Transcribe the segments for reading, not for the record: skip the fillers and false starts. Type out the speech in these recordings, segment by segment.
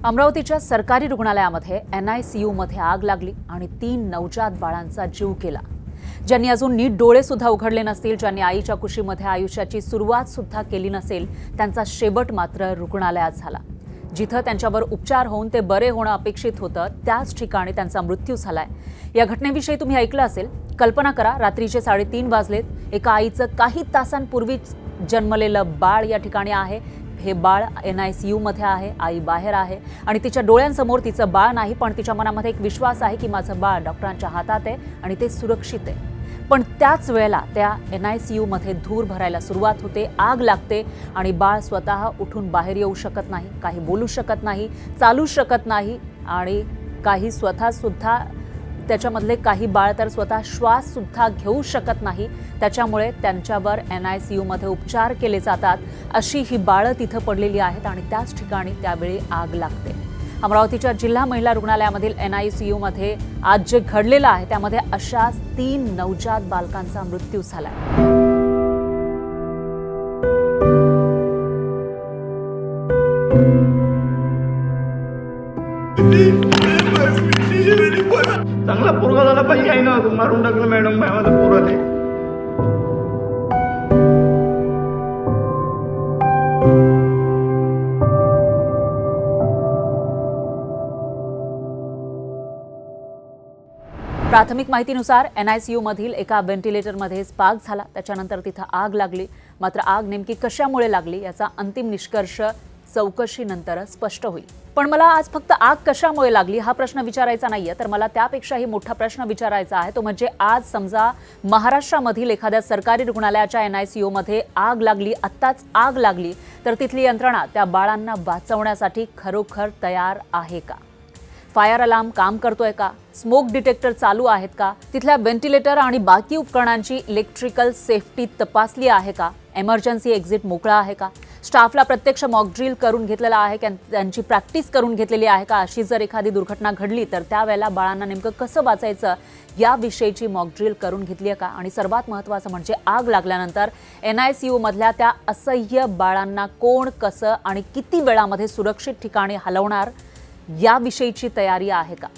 अमरावतीच्या सरकारी रुग्णालयामध्ये NICU मध्ये आग लागली आणि 3 नवजात बाळांचा जीव गेला। ज्यांनी अजून नीट डोळे सुद्धा उघडले नसतील, ज्यांनी आईच्या कुशीमध्ये आयुष्याची सुरुवात सुद्धा केली नसेल, त्यांचा शेवट मात्र रुग्णालयात झाला। जिथे त्यांच्यावर उपचार होऊन ते बरे होणं अपेक्षित होतं, त्याच ठिकाणी त्यांचा मृत्यू झालाय। या घटनेविषयी तुम्ही ऐकलं असेल। कल्पना करा, रात्रीचे 3:30 वाजलेत। एका आईचं काही तासांपूर्वीच जन्मलेलं बाळ या ठिकाणी आहे। हे बाळ NICU मध्ये आहे, आई बाहेर आहे आणि तिच्या डोळ्यांसमोर तिचं बाळ नाही, पण तिच्या मनामध्ये एक विश्वास आहे की माझं बाळ डॉक्टरांच्या हातात आहे आणि ते सुरक्षित आहे। पण त्याच वेळेला त्या NICU मध्ये धूर भरायला सुरुवात होते, आग लागते आणि बाळ स्वतः उठून बाहेर येऊ शकत नाही, काही बोलू शकत नाही, चालू शकत नाही आणि काही स्वतः सुद्धा त्याच्यामधले काही बाळ तर स्वतः श्वास सुद्धा घेऊ शकत नाही। त्याच्यामुळे त्यांच्यावर NICU मध्ये उपचार केले जातात। अशी ही बाळं तिथं पडलेली आहेत आणि त्याच ठिकाणी त्यावेळी आग लागते। अमरावतीच्या जिल्हा महिला रुग्णालयामधील NICU मध्ये आज जे घडलेलं आहे त्यामध्ये अशाच 3 नवजात बालकांचा मृत्यू झाला। चांगला पोरगा झाला पाहिजे आहे ना, मारून टाकलं मॅडम माझ्या पोराले। प्राथमिक माहितीनुसार NICU मधील एका व्हेंटिलेटरमध्ये स्पार्क झाला, त्याच्यानंतर तिथं आग लागली। मात्र आग नेमकी कशामुळे लागली याचा अंतिम निष्कर्ष चौकशीनंतर स्पष्ट होईल। पण मला आज फक्त आग कशामुळे लागली हा प्रश्न विचारायचा नाहीये, तर मला त्यापेक्षाही मोठा प्रश्न विचारायचा आहे। तो म्हणजे आज समजा महाराष्ट्रामधील एखाद्या सरकारी रुग्णालयाच्या NICU मध्ये आग लागली, आत्ताच आग लागली, तर तिथली यंत्रणा त्या बाळांना वाचवण्यासाठी खरोखर तयार आहे का? फायर अलार्म काम करतोय का? स्मोक डिटेक्टर चालू आहेत का? तिथल्या व्हेंटिलेटर आणि बाकी उपकरणांची इलेक्ट्रिकल सेफ्टी तपासली आहे का? इमर्जन्सी एक्झिट मोकळा आहे का? स्टाफला प्रत्यक्ष मॉक ड्रिल करून घेतलेला आहे का? त्यांची प्रॅक्टिस करून घेतलेली आहे का? अशी जर एखादी दुर्घटना घडली तर त्यावेळेला बाळांना नेमकं कसं वाचायचं याविषयीची मॉक ड्रिल करून घेतली आहे का? आणि सर्वात महत्त्वाचं म्हणजे आग लागल्यानंतर NICU मधल्या त्या असह्य बाळांना कोण, कसं आणि किती वेळामध्ये सुरक्षित ठिकाणी हलवणार याविषयीची तयारी आहे का?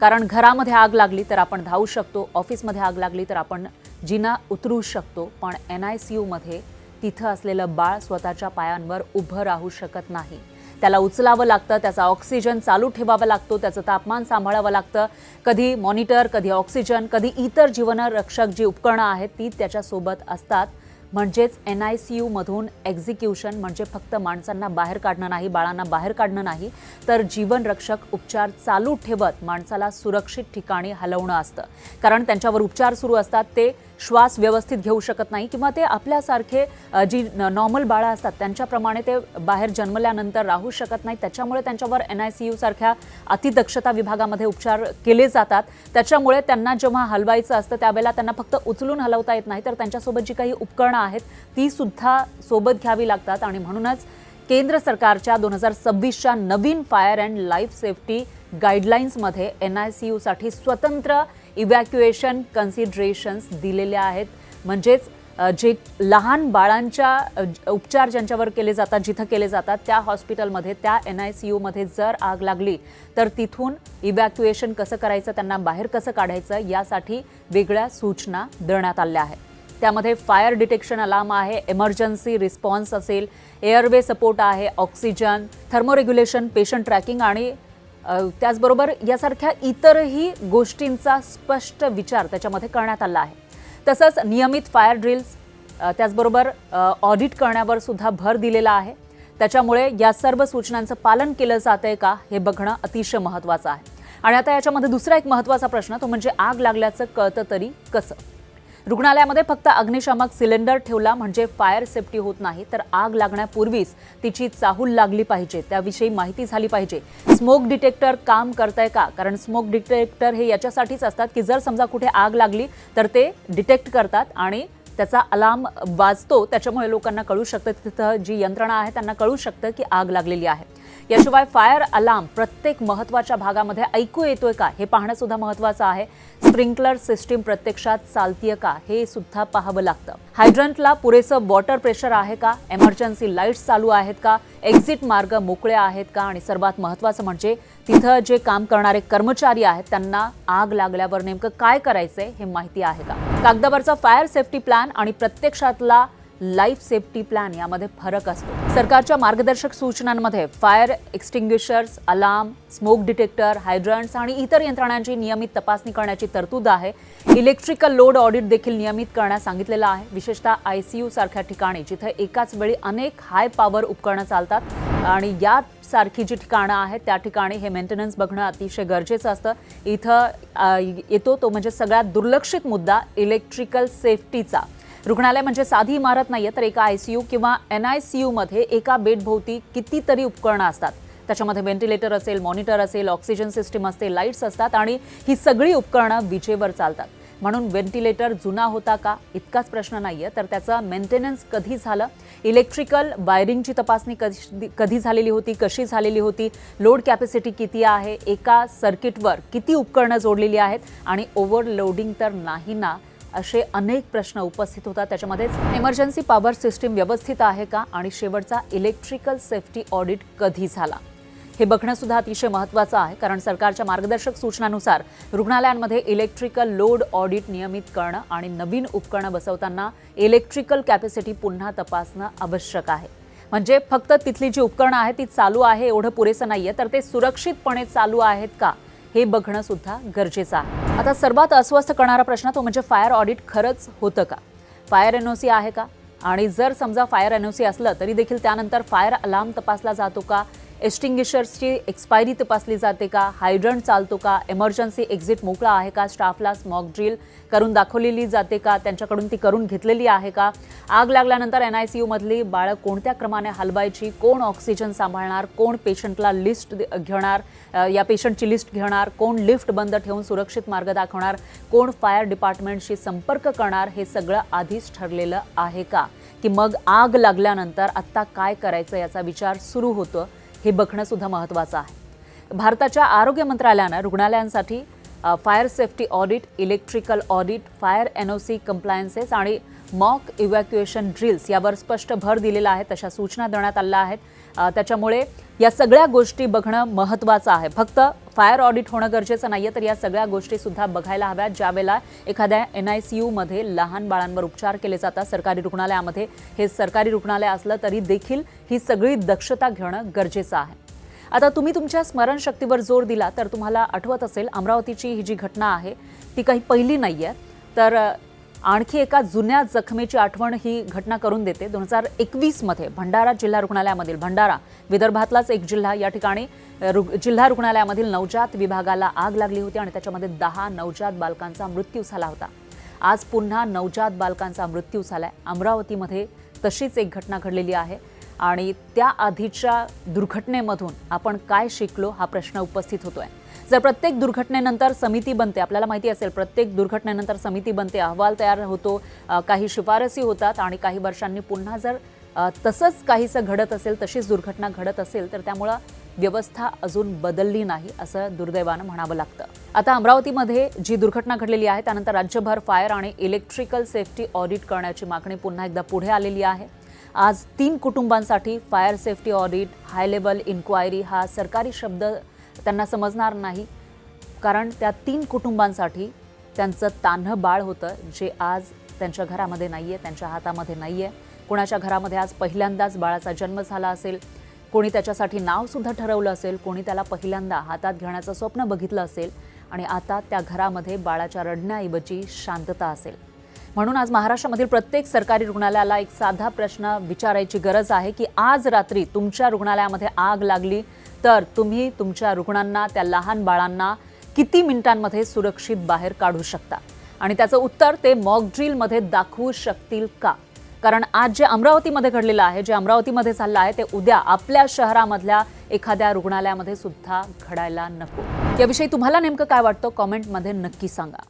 कारण घरामध्ये आग लागली तर आपण धावू शकतो, ऑफिसमध्ये आग लागली तर आपण जिना उतरू शकतो, पण NICU मध्ये तिथं असलेलं बाळ स्वतःच्या पायांवर उभं राहू शकत नाही। त्याला उचलावं लागतं, त्याचा ऑक्सिजन चालू ठेवावा लागतो, त्याचं तापमान सांभाळावं लागतं। कधी मॉनिटर, कधी ऑक्सिजन, कधी इतर जीवनरक्षक जी उपकरणं आहेत ती त्याच्यासोबत असतात। म्हणजेच NICU मधून एक्झिक्युशन म्हणजे फक्त माणसांना बाहेर काढणं नाही, बाळांना बाहेर काढणं नाही, तर जीवनरक्षक उपचार चालू ठेवत माणसाला सुरक्षित ठिकाणी हलवणं असतं। कारण त्यांच्यावर उपचार सुरू असतात, ते श्वास व्यवस्थित घेऊ शकत नाही किंवा ते आपल्यासारखे जी नॉर्मल बाळं असतात त्यांच्याप्रमाणे ते बाहेर जन्मल्यानंतर राहू शकत नाही। त्याच्यामुळे त्यांच्यावर NICU सारख्या अतिदक्षता विभागामध्ये उपचार केले जातात। त्याच्यामुळे त्यांना जेव्हा हलवायचं असतं त्यावेळेला त्यांना फक्त उचलून हलवता येत नाही, तर त्यांच्यासोबत जी काही उपकरणं आहेत ती सुद्धा सोबत घ्यावी लागतात। आणि म्हणूनच केंद्र सरकारच्या 2026च्या नवीन फायर अँड लाईफ सेफ्टी गाईडलाईन्समध्ये NICU साठी स्वतंत्र इव्हॅक्युएशन कन्सिडरेशन्स दिलेल्या आहेत। म्हणजेच जे लहान बाळांच्या उपचार ज्यांच्यावर केले जातात, जिथं केले जातात त्या हॉस्पिटलमध्ये, त्या NICU मध्ये जर आग लागली तर तिथून इव्हॅक्युएशन कसं करायचं, त्यांना बाहेर कसं काढायचं यासाठी वेगळ्या सूचना देण्यात आल्या आहेत। त्यामध्ये फायर डिटेक्शन अलार्म आहे, इमर्जन्सी रिस्पॉन्स असेल, एअरवे सपोर्ट आहे, ऑक्सिजन, थर्मोरेग्युलेशन, पेशंट ट्रॅकिंग आणि त्याचबरोबर यासारख्या इतरही गोष्टींचा स्पष्ट विचार त्याच्यामध्ये करण्यात आला आहे। तसंच नियमित फायर ड्रिल्स, त्याचबरोबर ऑडिट करण्यावर सुद्धा भर दिलेला आहे। त्याच्यामुळे या सर्व सूचनांचं पालन केलं जातंय का हे बघणं अतिशय महत्त्वाचं आहे। आणि आता याच्यामध्ये दुसरा एक महत्त्वाचा प्रश्न, तो म्हणजे आग लागल्याचं कळतं तरी कसं? रुग्णालयामध्ये फक्त अग्निशामक सिलेंडर ठेवला म्हणजे फायर सेफ्टी होत नाही, तर आग लागण्यापूर्वीच तिची चाहूल लागली पाहिजे, त्याविषयी माहिती झाली पाहिजे। स्मोक डिटेक्टर काम करतंय का? कारण स्मोक डिटेक्टर हे याच्यासाठीच असतात की जर समजा कुठे आग लागली तर ते डिटेक्ट करतात आणि त्याचा अलार्म वाजतो, त्याच्यामुळे लोकांना कळू शकतं, तिथं जी यंत्रणा आहे त्यांना कळू शकतं की आग लागलेली आहे। याशिवाय फायर अलार्म प्रत्येक महत्त्वाच्या भागामध्ये ऐकू येतोय का हे पाहणं सुद्धा महत्त्वाचं आहे. स्प्रिंकलर सिस्टीम प्रत्यक्षात चालतीये का हे सुद्धा पाहावं लागतं. हायड्रंटला पुरेसं वॉटर प्रेशर आहे का, इमर्जन्सी लाईट्स चालू आहेत का, एक्झिट मार्ग मोकळे आहेत का आणि सर्वात महत्त्वाचं म्हणजे तिथं जे काम करणारे कर्मचारी आहेत त्यांना आग लागल्यावर नेमकं काय करायचंय हे माहिती आहे का. कागदावरचा फायर सेफ्टी प्लॅन आणि प्रत्यक्षातला लाईफ सेफ्टी प्लॅन यामध्ये फरक असतो. सरकारच्या मार्गदर्शक सूचनांमध्ये fire extinguishers, alarm, smoke detector, हायड्रंट्स आणि इतर यंत्रणांची नियमित तपासणी करण्याची तरतूद आहे. इलेक्ट्रिकल लोड ऑडिट देखील नियमित करण्यास सांगितलेलं आहे. विशेषतः ICU सारख्या ठिकाणी जिथे एकाच वेळी अनेक हाय पॉवर उपकरणं चालतात आणि यासारखी जी ठिकाणं आहेत त्या ठिकाणी हे मेंटेनन्स बघणं अतिशय गरजेचं असतं. इथं येतो तो म्हणजे सगळ्यात दुर्लक्षित मुद्दा इलेक्ट्रिकल सेफ्टीचा. रुग्णालय म्हणजे साधी इमारत नाहीये, तर एका ICU किंवा NICU मध्ये एका बेडभोवती कितीतरी उपकरणं असतात. त्याच्यामध्ये व्हेंटिलेटर असेल, मॉनिटर असेल, ऑक्सिजन सिस्टीम असते, लाईट्स असतात आणि ही सगळी उपकरणं विजेवर चालतात. म्हणून व्हेंटिलेटर जुना होता का इतकाच प्रश्न नाहीये, तर त्याचं मेंटेनन्स कधी झालं, इलेक्ट्रिकल वायरिंगची तपासणी कधी झालेली होती, कशी झालेली होती, लोड कॅपॅसिटी किती आहे, एका सर्किटवर किती उपकरणं जोडलेली आहेत आणि ओव्हरलोडिंग तर नाही ना, असे अनेक प्रश्न उपस्थित होतात. त्याच्यामध्येच इमर्जन्सी पॉवर सिस्टीम व्यवस्थित आहे का आणि शेवटचा इलेक्ट्रिकल सेफ्टी ऑडिट कधी झाला हे बघणं सुद्धा अतिशय महत्त्वाचं आहे. कारण सरकारच्या मार्गदर्शक सूचनानुसार रुग्णालयांमध्ये इलेक्ट्रिकल लोड ऑडिट नियमित करणं आणि नवीन उपकरणं बसवताना इलेक्ट्रिकल कॅपॅसिटी पुन्हा तपासणं आवश्यक आहे. म्हणजे फक्त तिथली जी उपकरणं आहेत ती चालू आहे एवढं पुरेसं नाहीये, तर ते सुरक्षितपणे चालू आहेत का हे बघणं सुद्धा गरजेचं आहे. आता सर्वात अस्वस्थ करणारा प्रश्न तो म्हणजे फायर ऑडिट खरंच होतं का, फायर NOC आहे का, आणि जर समजा फायर NOC असलं तरी देखील त्यानंतर फायर अलार्म तपासला जातो का, एक्सटिंग्विशर्सची एक्सपायरी तपासली जाते का, हायड्रंट चालतो का, इमर्जन्सी एक्झिट मोकळा आहे का, स्टाफला स्मॉक ड्रिल करून दाखवलेली जाते का, त्यांच्याकडून ती करून घेतलेली आहे का, आग लागल्यानंतर NICU मधली बाळं कोणत्या क्रमाने हलवायची, कोण ऑक्सिजन सांभाळणार, कोण पेशंटला लिस्ट घेणार, या पेशंटची लिस्ट घेणार, कोण लिफ्ट बंद ठेवून सुरक्षित मार्ग दाखवणार, कोण फायर डिपार्टमेंटशी संपर्क करणार, हे सगळं आधीच ठरलेलं आहे का, की मग आग लागल्यानंतर आत्ता काय करायचं याचा विचार सुरू होतो हे बघणं सुद्धा महत्त्वाचं आहे. भारताच्या आरोग्य मंत्रालयानं रुग्णालयांसाठी fire safety audit, electrical audit, fire NOC कंप्लायन्सेस आणि मॉक इव्हॅक्युएशन ड्रिल्स यावर स्पष्ट भर दिलेला आहे. तशा सूचना देण्यात आल्या आहेत. त्याच्यामुळे या सगळ्या गोष्टी बघणं महत्त्वाचं आहे. फक्त फायर ऑडिट होणं गरजेचं नाहीये, तर या सगळ्या गोष्टी सुद्धा बघायला हव्यात. ज्यावेळेला एखाद्या NICU मध्ये लहान बाळांवर उपचार केले जातात सरकारी रुग्णालयामध्ये, हे सरकारी रुग्णालय असलं तरी देखील ही सगळी दक्षता घेणं गरजेचं आहे. आता तुम्ही तुमच्या स्मरणशक्तीवर जोर दिला तर तुम्हाला आठवत असेल अमरावतीची ही जी घटना आहे ती काही पहिली नाहीये, तर आणखी एका जुन्या जखमेची आठवण ही घटना करून देते. 2021 मध्ये भंडारा जिल्हा रुग्णालयामधील, भंडारा विदर्भातलाच एक जिल्हा, या ठिकाणी जिल्हा रुग्णालयामधील नवजात विभागाला आग लागली होती आणि त्याच्यामध्ये 10 नवजात बालकांचा मृत्यू झाला होता. आज पुन्हा नवजात बालकांचा मृत्यू झालाय. अमरावतीमध्ये तशीच एक घटना घडलेली आहे आणि त्या आधीच्या दुर्घटनेमधून आपण काय शिकलो हा प्रश्न उपस्थित होतोय. जर प्रत्येक दुर्घटनेनंतर समिती बनते, आपल्याला माहिती असेल प्रत्येक दुर्घटनेनंतर समिती बनते, अहवाल तयार होतो, काही शिफारसी होतात आणि काही वर्षांनी पुन्हा जर तसंच काहीसं घडत असेल, तशीच दुर्घटना घडत असेल, तर त्यामुळं व्यवस्था अजून बदलली नाही असं दुर्दैवानं म्हणावं लागतं. आता अमरावतीमध्ये जी दुर्घटना घडलेली आहे त्यानंतर राज्यभर फायर आणि इलेक्ट्रिकल सेफ्टी ऑडिट करण्याची मागणी पुन्हा एकदा पुढे आलेली आहे. आज 3 कुटुंबांसाठी fire safety audit, high level inquiry हा सरकारी शब्द त्यांना समजणार नाही, कारण त्या 3 कुटुंबांसाठी त्यांचं तान्हं बाळ होतं जे आज त्यांच्या घरामध्ये नाहीये, त्यांच्या हातामध्ये नाहीये. कोणाच्या घरामध्ये आज पहिल्यांदाच बाळाचा जन्म झाला असेल, कोणी त्याच्यासाठी नावसुद्धा ठरवलं असेल, कोणी त्याला पहिल्यांदा हातात घेण्याचं स्वप्न बघितलं असेल आणि आता त्या घरामध्ये बाळाच्या रडण्याऐवजी शांतता असेल. म्हणून आज महाराष्ट्रामधील प्रत्येक सरकारी रुग्णालयाला एक साधा प्रश्न विचारायची गरज आहे की आज रात्री तुमच्या रुग्णालयामध्ये आग लागली तर तुम्ही तुमच्या रुग्णांना, त्या लहान बाळांना किती मिनिटांमध्ये सुरक्षित बाहेर काढू शकता, आणि त्याचं उत्तर ते मॉक ड्रिलमध्ये दाखवू शकतील का? कारण आज जे अमरावतीमध्ये घडलेलं आहे, जे अमरावतीमध्ये झालं आहे, ते उद्या आपल्या शहरामधल्या एखाद्या रुग्णालयामध्ये सुद्धा घडायला नको. याविषयी तुम्हाला नेमकं काय वाटतं कॉमेंटमध्ये नक्की सांगा.